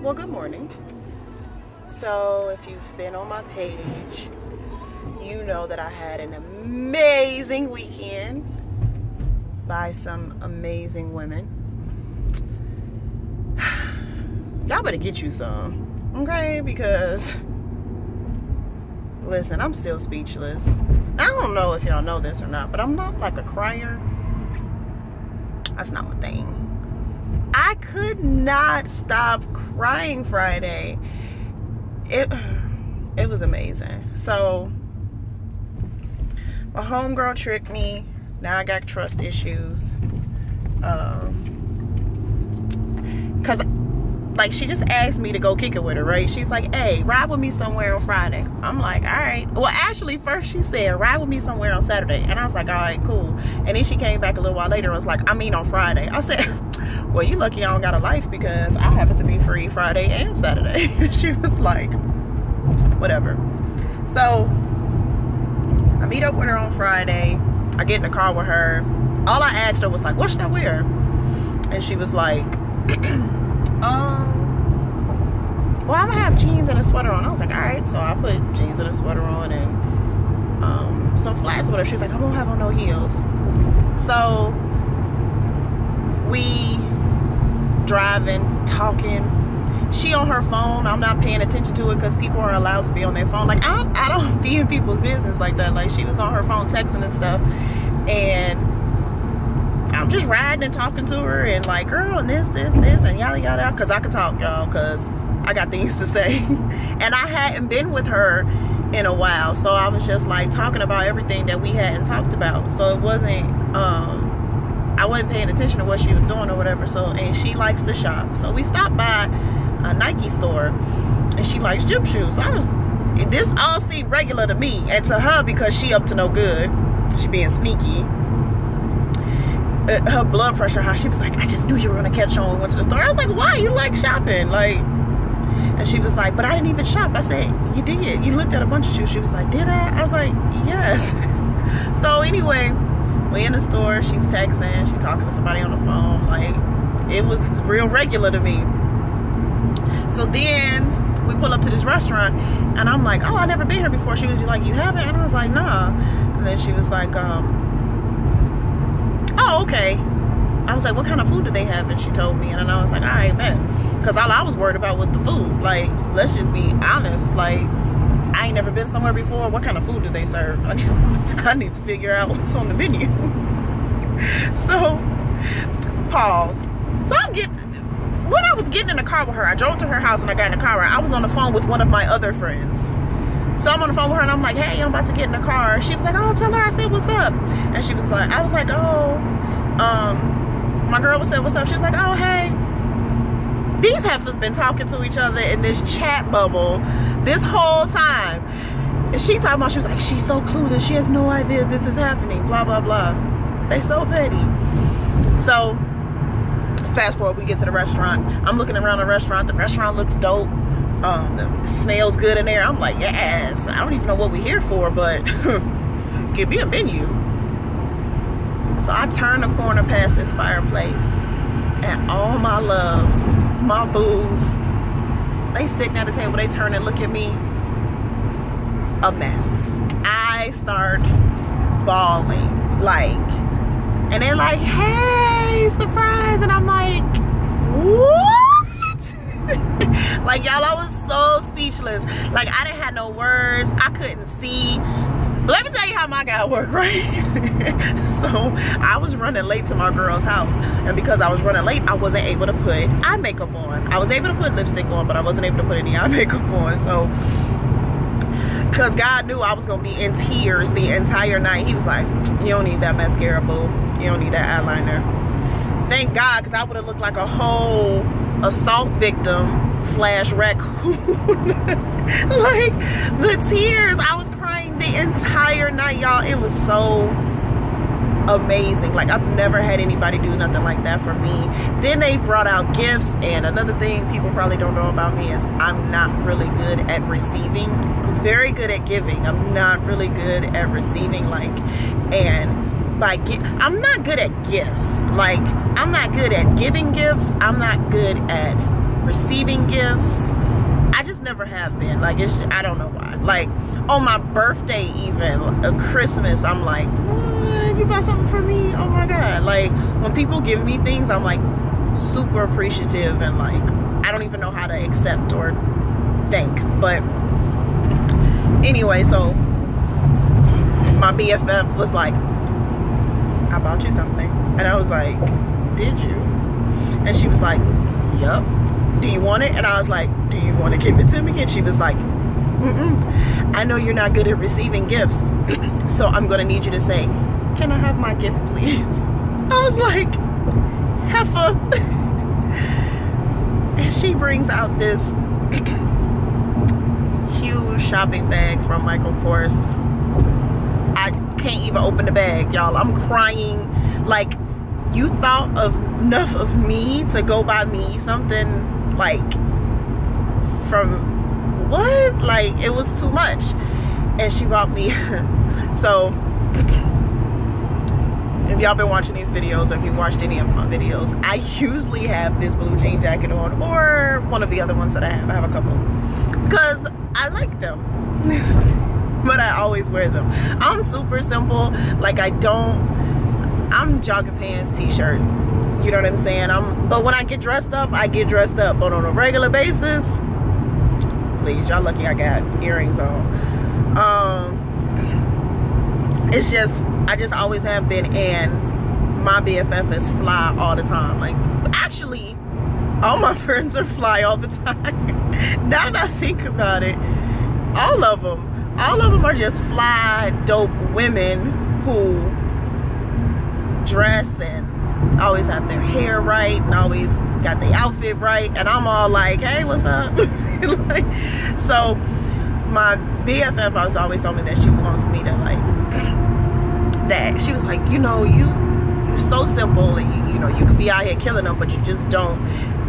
Well, good morning. So if you've been on my page, you know that I had an amazing weekend by some amazing women. Y'all better get you some, okay? Because listen, I'm still speechless. I don't know if y'all know this or not, but I'm not like a crier. That's not my thing. I could not stop crying Friday. It was amazing. So my homegirl tricked me. Now I got trust issues. Cause like she just asked me to go kick it with her, right? She's like, hey, ride with me somewhere on Friday. I'm like, all right. Well, actually, first she said, ride with me somewhere on Saturday. And I was like, all right, cool. And then she came back a little while later and was like, I mean on Friday. I said, well, you lucky I don't got a life because I happen to be free Friday and Saturday. She was like, whatever. So I meet up with her on Friday. I get in the car with her. All I asked her was like, what should I wear? And she was like, well, I'm gonna have jeans and a sweater on. I was like, all right. So I put jeans and a sweater on and some flats or whatever. She was like, I won't have on no heels. So we driving, talking. She on her phone. I'm not paying attention to it because people are allowed to be on their phone. Like I don't be in people's business like that. Like she was on her phone texting and stuff, and I'm just riding and talking to her and like, girl, and this and yada yada, because I could talk, y'all, because I got things to say. And I hadn't been with her in a while, so I was just like talking about everything that we hadn't talked about. So it wasn't I wasn't paying attention to what she was doing or whatever. So, and she likes to shop, so we stopped by a Nike store, and she likes gym shoes. So this all seemed regular to me and to her because she up to no good. She being sneaky. Her blood pressure high. She was like, I just knew you were gonna catch on when we went to the store. I was like, why? You like shopping? Like, and she was like, but I didn't even shop. I said, you did. You looked at a bunch of shoes. She was like, did I? I was like, yes. So anyway, we in the store. She's texting. She's talking to somebody on the phone. Like, it was real regular to me. So then we pull up to this restaurant, and I'm like, oh, I never been here before. She was just like, you haven't? And I was like, nah. And then she was like, oh, okay. I was like, what kind of food do they have? And she told me, and then I was like, all right, bet. Because all I was worried about was the food. Like, let's just be honest. Like, I ain't never been somewhere before. What kind of food do they serve? I need to figure out what's on the menu. So, pause. So when I was getting in the car with her, I drove to her house and I got in the car. I was on the phone with one of my other friends. So I'm on the phone with her and I'm like, hey, I'm about to get in the car. She was like, oh, tell her I said what's up. And she was like, I was like, oh, my girl was saying what's up. She was like, oh, hey. These heifers been talking to each other in this chat bubble this whole time. And she talking about, she was like, she's so clueless. She has no idea this is happening, blah, blah, blah. They so petty. So fast forward, we get to the restaurant. I'm looking around the restaurant. The restaurant looks dope. The smells good in there. I'm like, yes. I don't even know what we're here for, but give me a menu. So I turn the corner past this fireplace, and all my loves, my boos, they sitting at the table. They turn and look at me. A mess. I start bawling, like, and they're like, hey, surprise. And I'm like, what? Like, y'all, I was so speechless. Like, I didn't have no words. I couldn't see. But let me tell you how my guy worked, right? So I was running late to my girl's house, and because I was running late, I wasn't able to put eye makeup on. I was able to put lipstick on, but I wasn't able to put any eye makeup on. So because God knew I was gonna be in tears the entire night, he was like, you don't need that mascara, boo. You don't need that eyeliner. Thank God, because I would have looked like a whole assault victim / raccoon. Like, the tears, I was crying the entire night, y'all. It was so amazing. Like, I've never had anybody do nothing like that for me. Then they brought out gifts, and another thing people probably don't know about me is I'm not really good at receiving. I'm very good at giving. I'm not really good at receiving. Like, and I'm not good at gifts. Like, I'm not good at giving gifts. I'm not good at receiving gifts. I just never have been. Like, it's just, I don't know why. Like, on my birthday even, Christmas, I'm like, what? You bought something for me? Oh my God. Like, when people give me things, I'm like super appreciative, and like, I don't even know how to accept or thank. But anyway, so my BFF was like, I bought you something. And I was like, did you? And she was like, yup. Do you want it? And I was like, do you want to give it to me? And she was like, I know you're not good at receiving gifts, so I'm gonna need you to say, can I have my gift, please? I was like, heifer. And she brings out this huge shopping bag from Michael Kors. I can't even open the bag, y'all. I'm crying. Like, you thought of enough of me to go buy me something, like, from what? Like, it was too much. And she bought me so if y'all been watching these videos, or if you watched any of my videos, I usually have this blue jean jacket on, or one of the other ones that I have a couple, because I like them. But I always wear them. I'm super simple. Like, I'm jogging pants, t-shirt, you know what I'm saying? But when I get dressed up, I get dressed up. But on a regular basis, please, y'all lucky I got earrings on. It's just, I just always have been, and my BFF is fly all the time. Like, actually, all my friends are fly all the time. Now that I think about it, all of them are just fly, dope women who dress and always have their hair right and always got their outfit right, and I'm all like, hey, what's up? Like, so my BFF was always told me that she wants me to, like, that she was like, you know, you so simple, and you know, you could be out here killing them, but you just don't,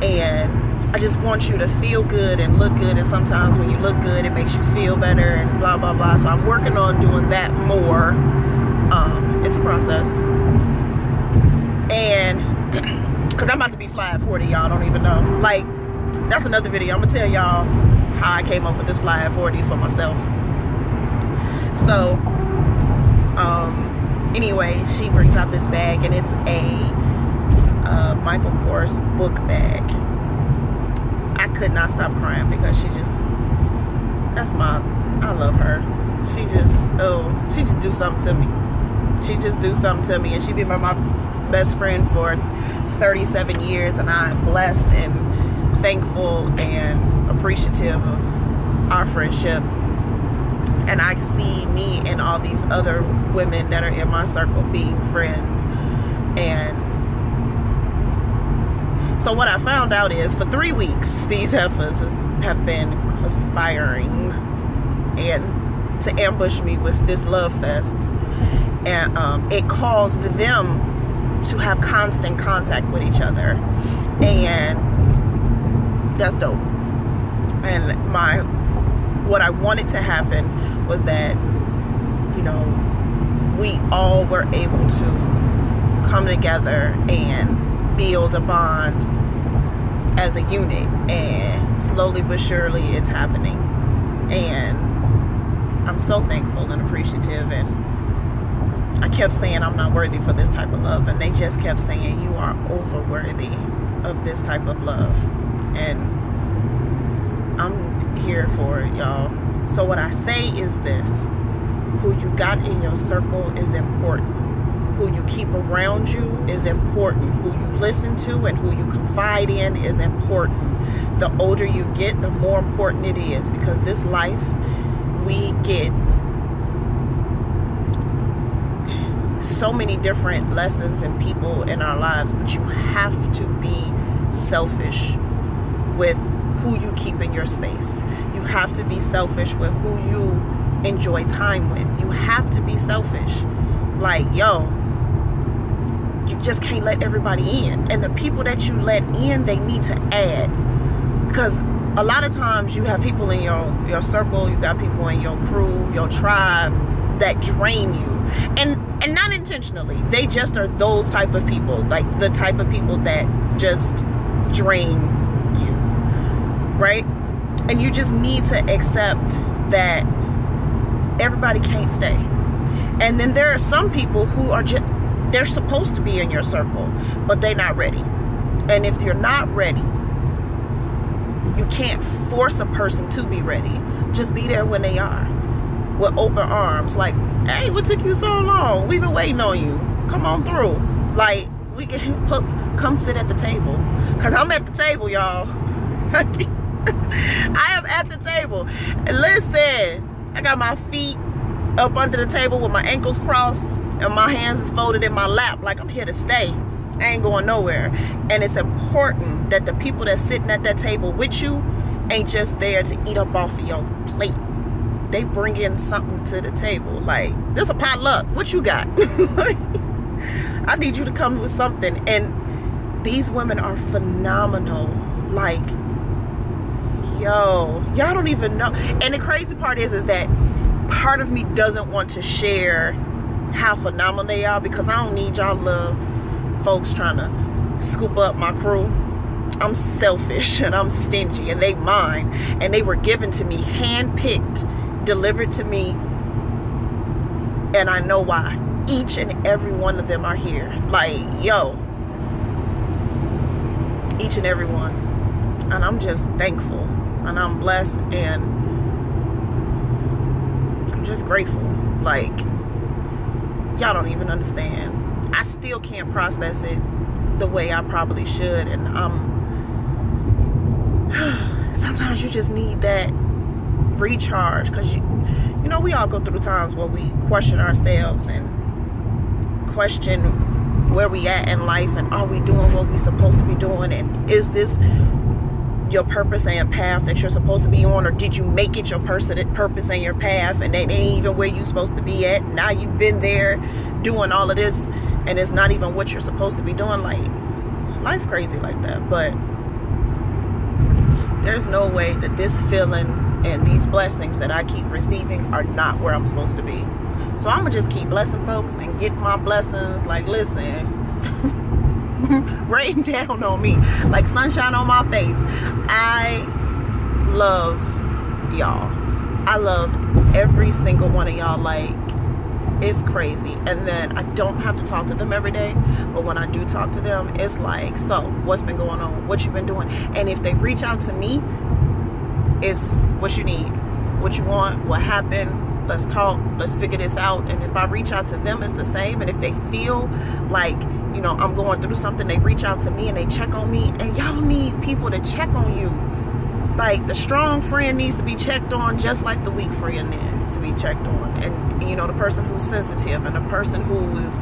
and I just want you to feel good and look good, and sometimes when you look good, it makes you feel better, and blah blah blah. So I'm working on doing that more. It's a process. And because I'm about to be fly at 40, y'all don't even know. Like, that's another video. I'm gonna tell y'all how I came up with this fly at 40 for myself. So anyway, she brings out this bag, and it's a Michael Kors book bag. I could not stop crying because she just, I love her. She just do something to me. She just do something to me, and she been my best friend for 37 years, and I'm blessed and thankful and appreciative of our friendship. And I see me and all these other women that are in my circle being friends. And so what I found out is, for 3 weeks, these heifers have been conspiring and to ambush me with this love fest. And it caused them to have constant contact with each other, and that's dope. And what I wanted to happen was that, you know, we all were able to come together and build a bond as a unit, and slowly but surely it's happening. And I'm so thankful and appreciative, and I kept saying I'm not worthy for this type of love, and they just kept saying you are over worthy of this type of love, and I'm here for it, y'all. So what I say is this: who you got in your circle is important. Who you keep around you is important. Who you listen to and who you confide in is important. The older you get, the more important it is, because this life, we get so many different lessons and people in our lives, but you have to be selfish with who you keep in your space. You have to be selfish with who you enjoy time with. You have to be selfish. Like, yo, you just can't let everybody in. And the people that you let in, they need to add. Because a lot of times you have people in your circle, you got people in your crew, your tribe, that drain you. And not intentionally. They just are those type of people. Like the type of people that just drain you. right? And you just need to accept that everybody can't stay. And then there are some people who are just, they're supposed to be in your circle, but they're not ready. And if you're not ready, you can't force a person to be ready. Just be there when they are, with open arms. Like, hey, what took you so long? We've been waiting on you. Come on through. Like, we can come sit at the table. Because I'm at the table, y'all. I am at the table. And listen, I got my feet up under the table with my ankles crossed and my hands is folded in my lap like I'm here to stay. I ain't going nowhere. And it's important that the people that's sitting at that table with you ain't just there to eat up off of your plate. They bring in something to the table. Like, this a potluck. What you got? I need you to come with something. And these women are phenomenal. Like, yo, y'all don't even know. And the crazy part is that part of me doesn't want to share how phenomenal they are, because I don't need y'all little folks trying to scoop up my crew. I'm selfish and I'm stingy, and they mine, and they were given to me, handpicked, delivered to me, and I know why. Each and every one of them are here. Like, yo, each and every one. And I'm just thankful, and I'm blessed, and I'm just grateful. Like, y'all don't even understand. I still can't process it the way I probably should, and sometimes you just need that recharge, because you know, we all go through times where we question ourselves and question where we at in life, and are we doing what we supposed to be doing, and is this your purpose and path that you're supposed to be on, or did you make it your purpose and your path and it ain't even where you supposed to be at? Now you've been there doing all of this and it's not even what you're supposed to be doing. Like, life crazy like that. But there's no way that this feeling and these blessings that I keep receiving are not where I'm supposed to be. So I'm gonna just keep blessing folks and get my blessings. Like, listen, rain down on me like sunshine on my face. I love y'all. I love every single one of y'all. Like, it's crazy. And then I don't have to talk to them every day, but when I do talk to them, it's like, so what's been going on, what you been doing? And if they reach out to me, it's what you need, what you want, what happened, let's talk, let's figure this out. And if I reach out to them, it's the same. And if they feel like, you know, I'm going through something, they reach out to me and they check on me. And y'all need people to check on you. Like, the strong friend needs to be checked on, just like the weak friend needs to be checked on. And, you know, the person who's sensitive and the person who is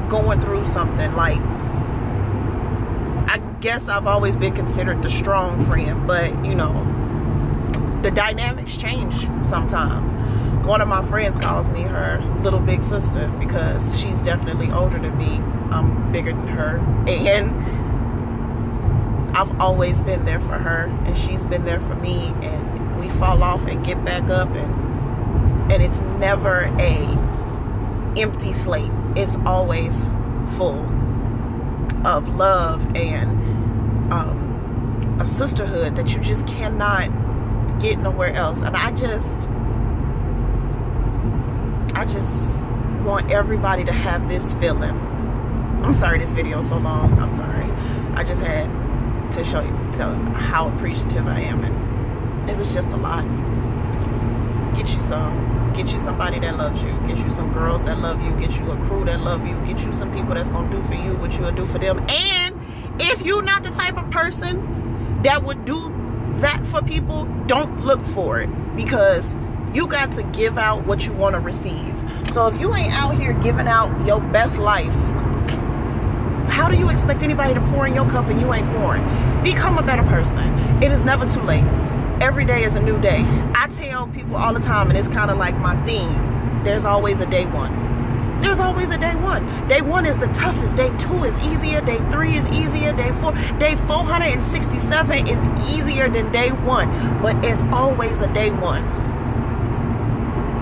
going through something. Like, I guess I've always been considered the strong friend, but, you know, the dynamics change sometimes. One of my friends calls me her little big sister because she's definitely older than me. I'm bigger than her, and I've always been there for her, and she's been there for me, and we fall off and get back up, and it's never a empty slate. It's always full of love and a sisterhood that you just cannot get nowhere else. And I just want everybody to have this feeling. I'm sorry this video is so long. I'm sorry. I just had to show you, tell how appreciative I am, and it was just a lot. Get you somebody that loves you, get you some girls that love you, get you a crew that love you, get you some people that's gonna do for you what you'll do for them. And if you're not the type of person that would do that for people, don't look for it, because you got to give out what you want to receive. So if you ain't out here giving out your best life, how do you expect anybody to pour in your cup and you ain't pouring? Become a better person. It is never too late. Every day is a new day. I tell people all the time, and it's kind of like my theme, there's always a day one. There's always a day one. Day one is the toughest. Day two is easier. Day three is easier. Day 467 is easier than day one. But it's always a day one.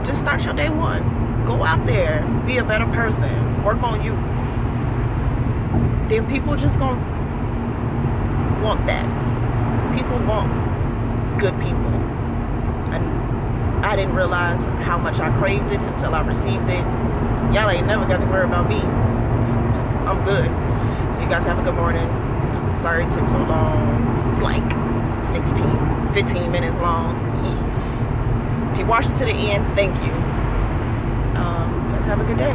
Just start your day one. Go out there. Be a better person. Work on you. Then people just gonna want that. People want good people. And I didn't realize how much I craved it until I received it. Y'all ain't never got to worry about me. I'm good. So you guys have a good morning. Sorry it took so long. It's like 15 minutes long. If you watched it to the end, thank you. You guys have a good day.